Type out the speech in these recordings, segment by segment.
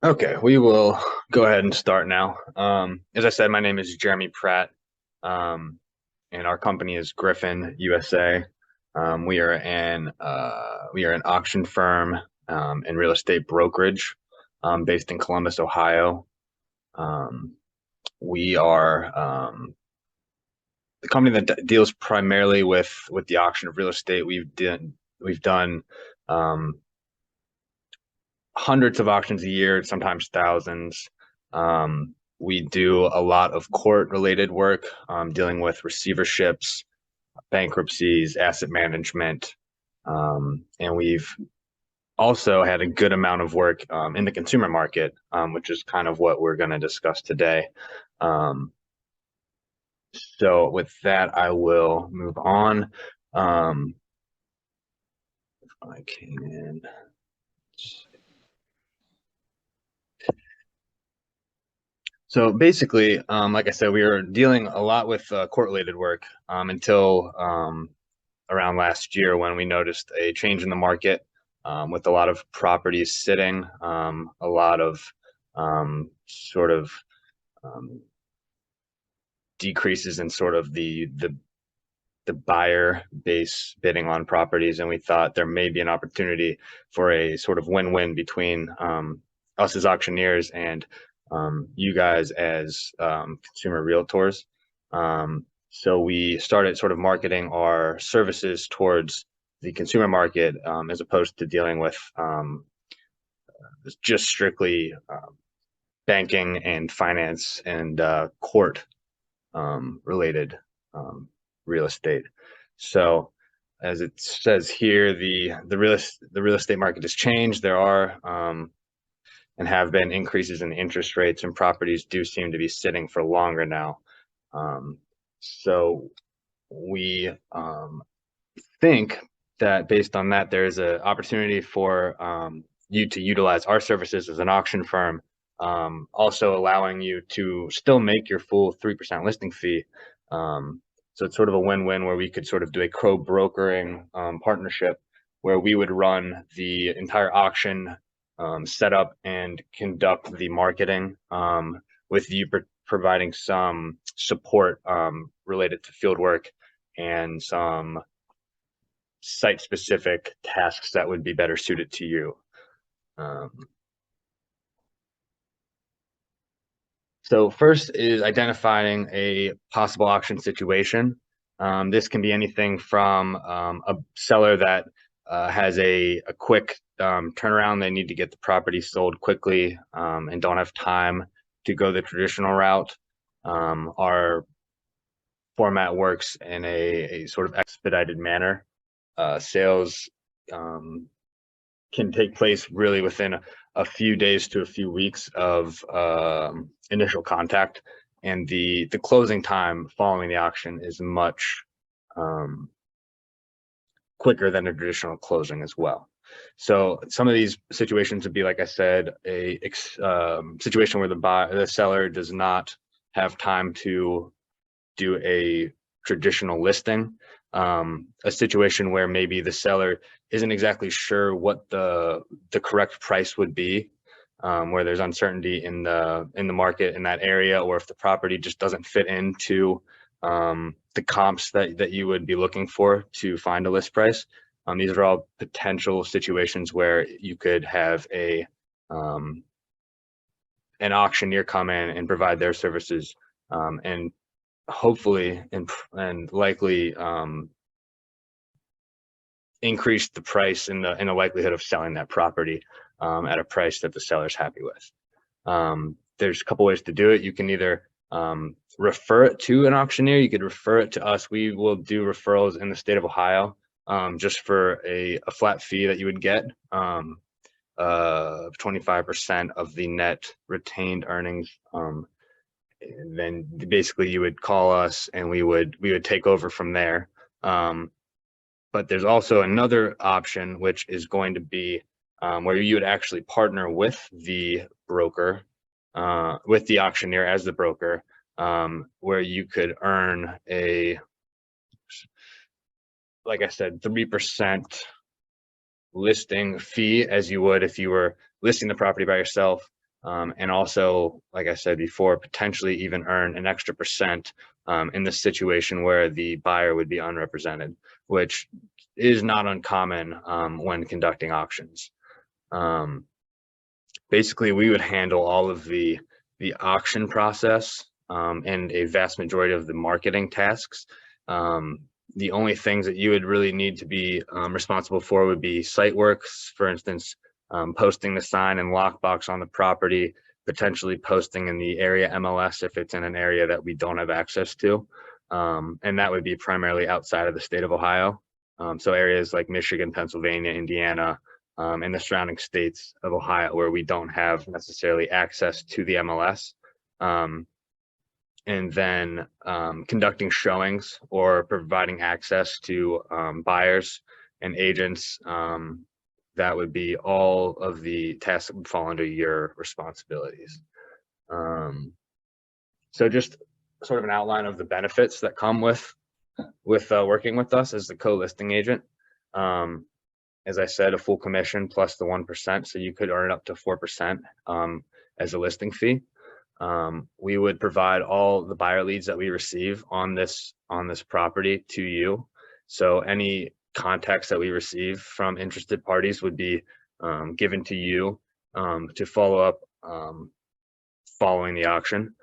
Okay, we will go ahead and start now. As I said, my name is Jeremy Pratt, um, and our company is Griffin USA. We are an auction firm and real estate brokerage based in Columbus, Ohio. Um, we are the company that deals primarily with the auction of real estate. We've done um, hundreds of auctions a year, sometimes thousands. We do a lot of court related work, dealing with receiverships, bankruptcies, asset management. And we've also had a good amount of work in the consumer market, which is kind of what we're going to discuss today. Um, so, with that, I will move on. If I can. So basically, like I said, we were dealing a lot with court-related work until around last year when we noticed a change in the market with a lot of properties sitting, a lot of sort of um, decreases in sort of the buyer base bidding on properties, and we thought there may be an opportunity for a sort of win-win between us as auctioneers and you guys as consumer realtors. So we started sort of marketing our services towards the consumer market as opposed to dealing with just strictly banking and finance and court related um, real estate. So, as it says here, the real estate market has changed. There are and have been increases in interest rates, and properties do seem to be sitting for longer now. Um, so we think that based on that, there is an opportunity for you to utilize our services as an auction firm, also allowing you to still make your full 3% listing fee. So it's sort of a win-win where we could sort of do a co-brokering partnership where we would run the entire auction, set up and conduct the marketing, with you providing some support related to field work and some site specific tasks that would be better suited to you. Um, so first is identifying a possible auction situation. This can be anything from a seller that has a quick turnaround. They need to get the property sold quickly and don't have time to go the traditional route. Our format works in a sort of expedited manner. Sales um, can take place really within a few days to a few weeks of initial contact, and the closing time following the auction is much um, quicker than a traditional closing as well. So some of these situations would be, like I said, a situation where the seller does not have time to do a traditional listing, a situation where maybe the seller isn't exactly sure what the correct price would be, where there's uncertainty in the market in that area, or if the property just doesn't fit into the comps that you would be looking for to find a list price. These are all potential situations where you could have um, an auctioneer come in and provide their services, and hopefully and likely increase the price and the likelihood of selling that property at a price that the seller's happy with. There's a couple ways to do it. You can either refer it to an auctioneer. You could refer it to us. We will do referrals in the state of Ohio, just for a flat fee that you would get, 25% of the net retained earnings. Then basically you would call us and we would take over from there. But there's also another option, which is going to be where you would actually partner with the broker, with the auctioneer as the broker, where you could earn like I said, 3% listing fee as you would if you were listing the property by yourself. and also, like I said before, potentially even earn an extra percent in the situation where the buyer would be unrepresented, which is not uncommon when conducting auctions. Um, Basically, we would handle all of the auction process and a vast majority of the marketing tasks. The only things that you would really need to be responsible for would be site works, for instance, posting the sign and lockbox on the property, potentially posting in the area MLS if it's in an area that we don't have access to. And that would be primarily outside of the state of Ohio. So areas like Michigan, Pennsylvania, Indiana, and the surrounding states of Ohio where we don't have necessarily access to the MLS. And then conducting showings or providing access to buyers and agents. That would be all of the tasks that would fall under your responsibilities. So just sort of an outline of the benefits that come with working with us as the co-listing agent. As I said, a full commission plus the 1%, so you could earn up to 4% as a listing fee. We would provide all the buyer leads that we receive on this property to you. So any contacts that we receive from interested parties would be given to you to follow up following the auction.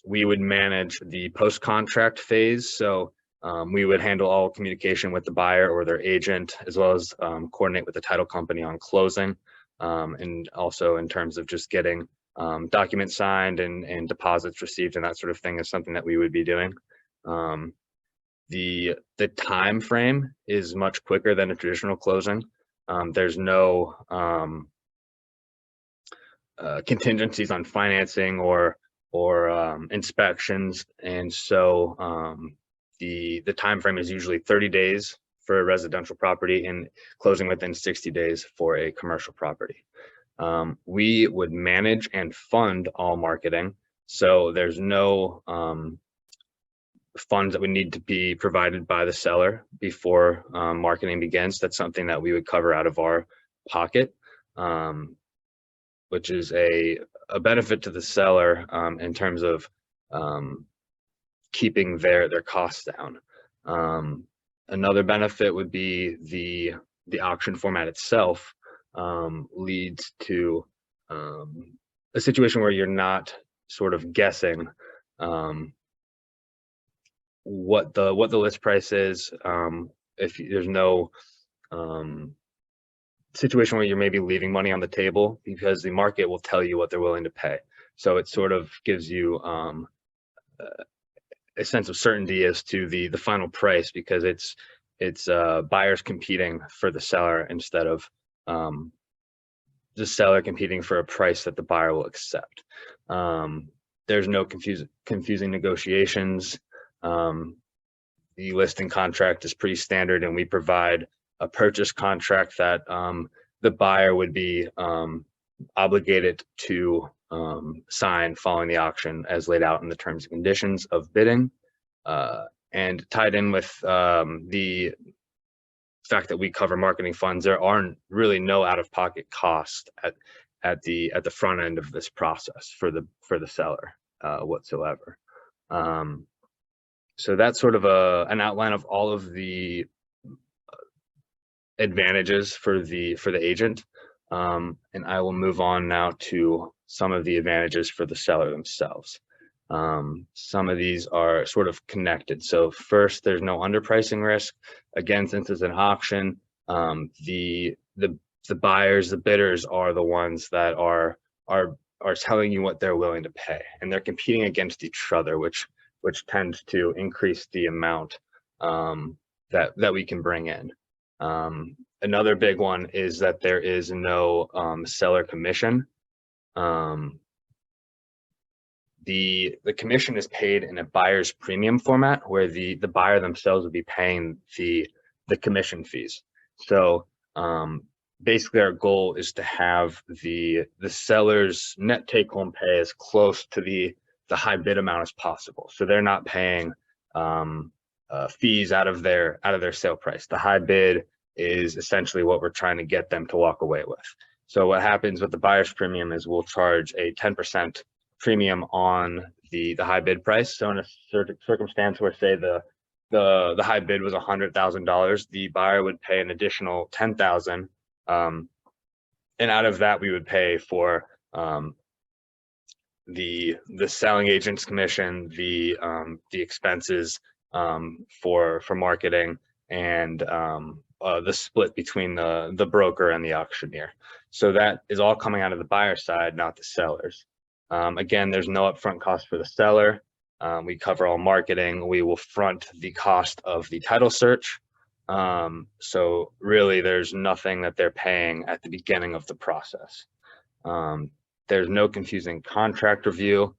We would manage the post-contract phase. So we would handle all communication with the buyer or their agent, as well as coordinate with the title company on closing. And also in terms of just getting documents signed and deposits received and that sort of thing is something that we would be doing. The time frame is much quicker than a traditional closing. There's no contingencies on financing or inspections, and so the time frame is usually 30 days for a residential property and closing within 60 days for a commercial property. We would manage and fund all marketing, so there's no funds that would need to be provided by the seller before marketing begins. That's something that we would cover out of our pocket, which is a benefit to the seller in terms of keeping their costs down. Another benefit would be the auction format itself leads to a situation where you're not sort of guessing what the list price is. If there's no situation where you're maybe leaving money on the table, because the market will tell you what they're willing to pay. So it sort of gives you a sense of certainty as to the final price, because it's buyers competing for the seller instead of the seller competing for a price that the buyer will accept. There's no confusing negotiations. The listing contract is pretty standard, and we provide a purchase contract that the buyer would be obligated to sign following the auction as laid out in the terms and conditions of bidding, and tied in with the fact that we cover marketing funds. There are really no out-of-pocket costs at the front end of this process for the seller whatsoever. So that's sort of an outline of all of the advantages for the agent, and I will move on now to some of the advantages for the seller themselves. Some of these are sort of connected. So first, there's no underpricing risk. Again, since it's an auction, the buyers, the bidders are the ones that are telling you what they're willing to pay, and they're competing against each other, which tends to increase the amount that we can bring in. Another big one is that there is no seller commission. The commission is paid in a buyer's premium format, where the buyer themselves would be paying the commission fees. So basically our goal is to have the seller's net take home pay as close to the high bid amount as possible. So they're not paying fees out of their sale price. The high bid is essentially what we're trying to get them to walk away with. So what happens with the buyer's premium is we'll charge a 10% premium on the high bid price. So in a certain circumstance where, say, the high bid was $100,000, the buyer would pay an additional 10,000, and out of that we would pay for the selling agent's commission, the expenses for marketing, and the split between the broker and the auctioneer. So that is all coming out of the buyer side, not the sellers. Again, there's no upfront cost for the seller. We cover all marketing. We will front the cost of the title search. So really, there's nothing that they're paying at the beginning of the process. There's no confusing contract review.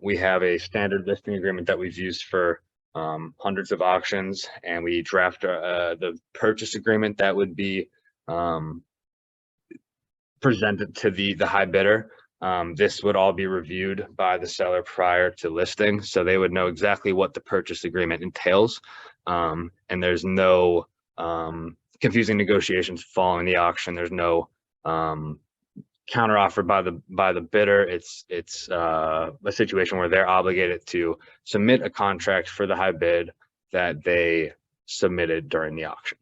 We have a standard listing agreement that we've used for hundreds of auctions, and we draft the purchase agreement that would be presented to the high bidder. This would all be reviewed by the seller prior to listing, so they would know exactly what the purchase agreement entails, and there's no confusing negotiations following the auction. There's no counter offer by the bidder. It's a situation where they're obligated to submit a contract for the high bid that they submitted during the auction.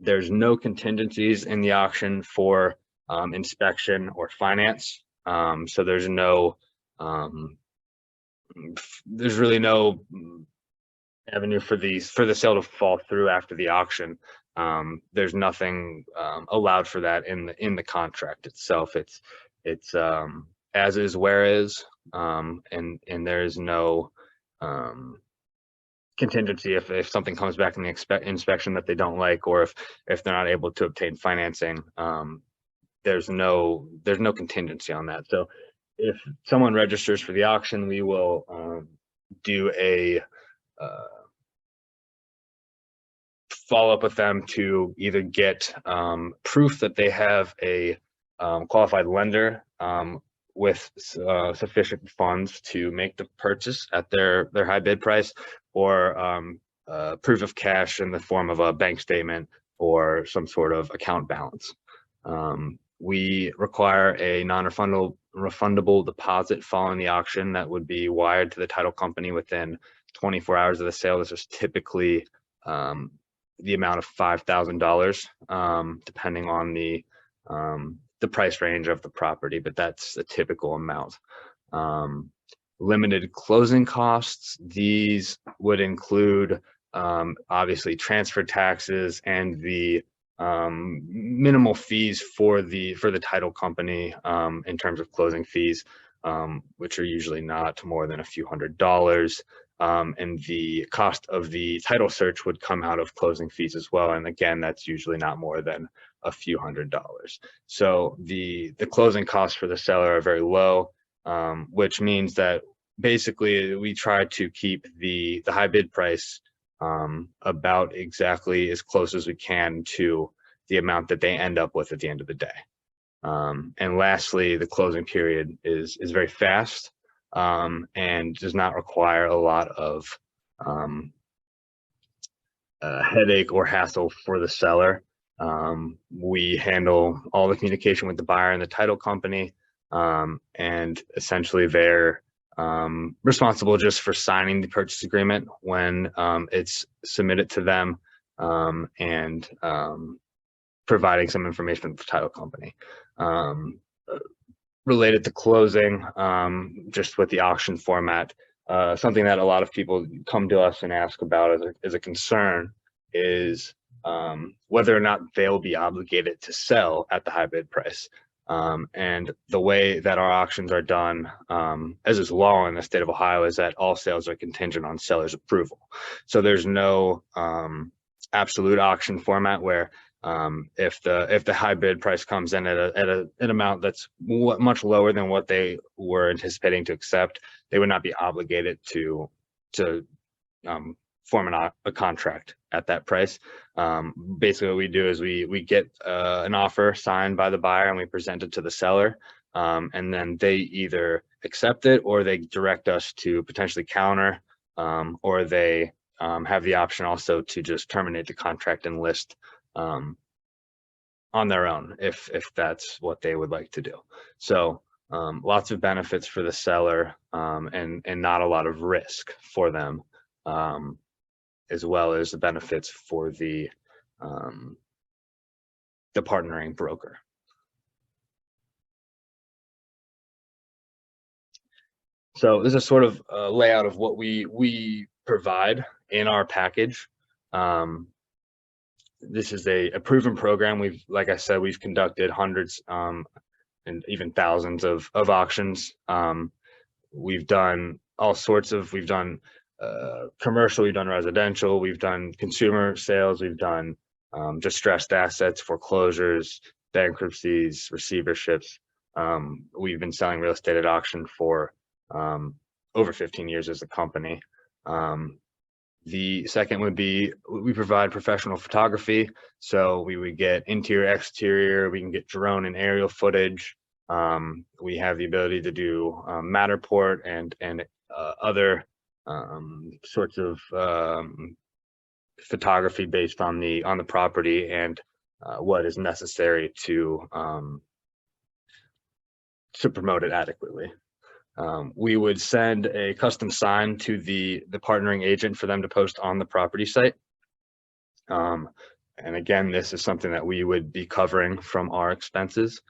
There's no contingencies in the auction for inspection or finance. So there's really no avenue for the sale to fall through after the auction. There's nothing allowed for that in the contract itself. It's as is, where is, and there is no contingency if something comes back in the inspection that they don't like, or if they're not able to obtain financing. There's no contingency on that. So if someone registers for the auction, we will do a follow up with them to either get proof that they have a qualified lender with sufficient funds to make the purchase at their high bid price, or proof of cash in the form of a bank statement or some sort of account balance. We require a non-refundable deposit following the auction that would be wired to the title company within 24 hours of the sale. This is typically the amount of $5,000, depending on the price range of the property, but that's a typical amount. Limited closing costs. These would include obviously transfer taxes and the minimal fees for the title company in terms of closing fees, which are usually not more than a few $100s. And the cost of the title search would come out of closing fees as well. And again, that's usually not more than a few $100s. So the closing costs for the seller are very low, which means that basically we try to keep the high bid price about exactly as close as we can to the amount that they end up with at the end of the day. And lastly, the closing period is very fast and does not require a lot of headache or hassle for the seller. We handle all the communication with the buyer and the title company, and essentially they're responsible just for signing the purchase agreement when it's submitted to them, and providing some information to the title company. Related to closing, just with the auction format, something that a lot of people come to us and ask about as a concern is whether or not they'll be obligated to sell at the high bid price. And the way that our auctions are done, as is law in the state of Ohio, is that all sales are contingent on seller's approval. So there's no absolute auction format where if the high bid price comes in at an amount that's much lower than what they were anticipating to accept, they would not be obligated to form a contract at that price. Basically what we do is we get an offer signed by the buyer and we present it to the seller, and then they either accept it or they direct us to potentially counter, or they have the option also to just terminate the contract and list on their own if that's what they would like to do. So lots of benefits for the seller, and not a lot of risk for them, um, as well as the benefits for um, the partnering broker. So this is sort of a layout of what we provide in our package. Um, this is a proven program. Like I said, we've conducted hundreds, and even thousands of auctions. We've done all sorts of, we've done commercial, we've done residential, we've done consumer sales, we've done distressed assets, foreclosures, bankruptcies, receiverships. We've been selling real estate at auction for over 15 years as a company. The second would be we provide professional photography. So we would get interior, exterior, we can get drone and aerial footage. We have the ability to do Matterport and other sorts of photography based on the property and what is necessary to promote it adequately. We would send a custom sign to the partnering agent for them to post on the property site. And again, this is something that we would be covering from our expenses.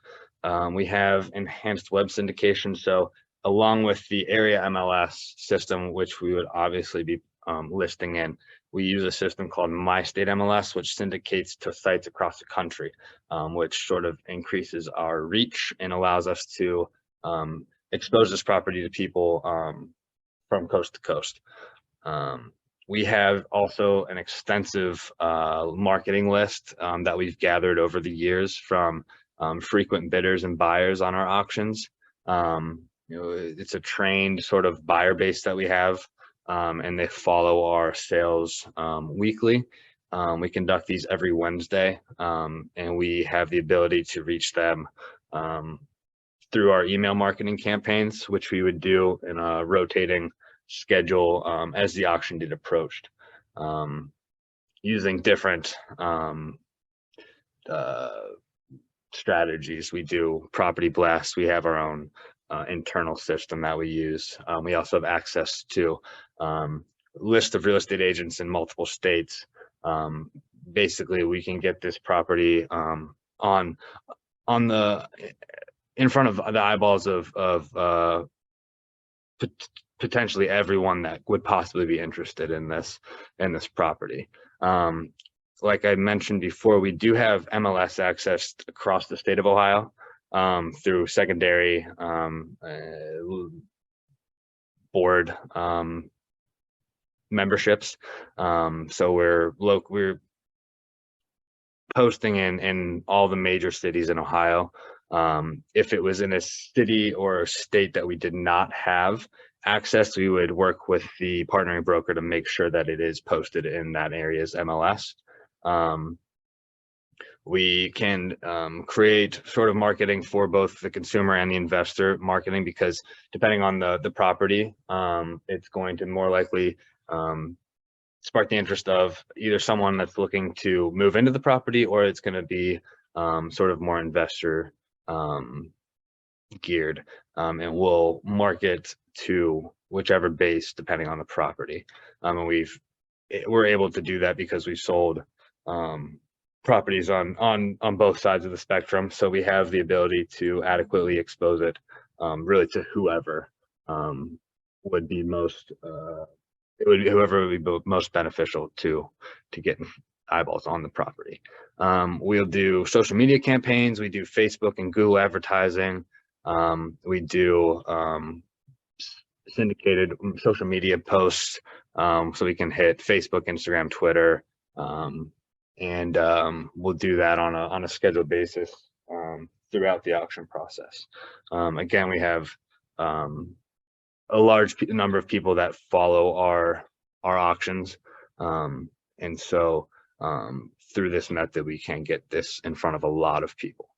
We have enhanced web syndication. So along with the area MLS system, which we would obviously be listing in, we use a system called My State MLS, which syndicates to sites across the country, which sort of increases our reach and allows us to expose this property to people from coast to coast. We have also an extensive marketing list that we've gathered over the years from frequent bidders and buyers on our auctions. It's a trained sort of buyer base that we have, and they follow our sales weekly. We conduct these every Wednesday, and we have the ability to reach them through our email marketing campaigns, which we would do in a rotating schedule as the auction date approached, using different strategies. We do property blasts. We have our own internal system that we use. We also have access to list of real estate agents in multiple states. Basically, we can get this property on the in front of the eyeballs of potentially everyone that would possibly be interested in this property. Like I mentioned before, we do have MLS access across the state of Ohio through secondary board memberships. So we're posting in all the major cities in Ohio. If it was in a city or a state that we did not have access, we would work with the partnering broker to make sure that it is posted in that area's MLS. We can create sort of marketing for both the consumer and the investor marketing, because depending on the property, it's going to more likely spark the interest of either someone that's looking to move into the property, or it's going to be sort of more investor geared, and we'll market to whichever base depending on the property. And we're able to do that because we sold properties on both sides of the spectrum, so we have the ability to adequately expose it really to whoever would be most whoever would be most beneficial to get eyeballs on the property. We'll do social media campaigns. We do Facebook and Google advertising. We do syndicated social media posts, so we can hit Facebook, Instagram, Twitter, and we'll do that on a scheduled basis throughout the auction process. Again, we have a large number of people that follow our auctions, and so through this method we can get this in front of a lot of people.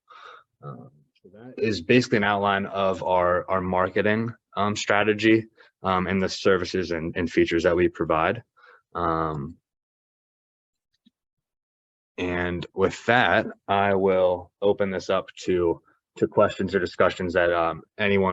So that is basically an outline of our marketing strategy and the services and features that we provide. And with that, I will open this up to questions or discussions that anyone